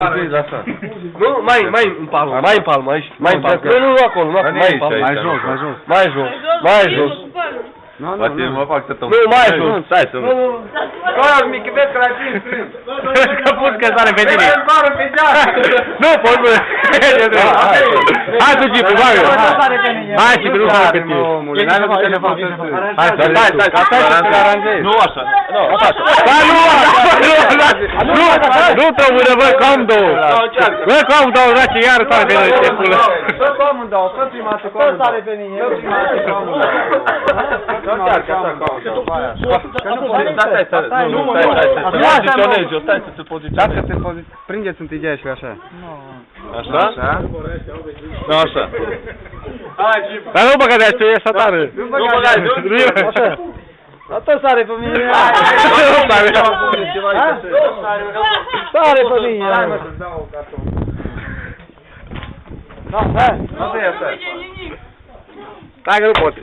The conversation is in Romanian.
Așa. Nu, mai în palmă, mai în palmă, aici, mai în palmă. Nu, acolo, nu acolo, mai în palmă. Mai jos, mai jos. Mai jos, mai jos. Poate mă fac să tău. Nu, mai jos. Stai să nu. Scoală, mică, vezi că l-ai prins strâns. Că pus că sare pe tine. Zboară pe geacă. Nu, poți să... Hai tu, Cipu, bagă. Hai, Cipu, nu sare pe tine. N-ai văzut că ne fac să strâns. Hai, stai să te aranjezi. Nu așa. Dar nu te mână, bă, cam două. Bă, cam două, da, ce iară sare pe noi, ce pulă. Să cu amândouă, să prima să cu amândouă. Să sare pe mine. Dacă te prindeți întâi de așa, așa. Așa? Așa? Nu, așa. Dar nu băga de aceea, e satană. Nu băgai, nu? Așa. Dar tot sare pe mine. Nu sare. Sare pe mine. Hai mă să-ți dau o carton. Da, hai. Asta e asta. Dacă nu poți.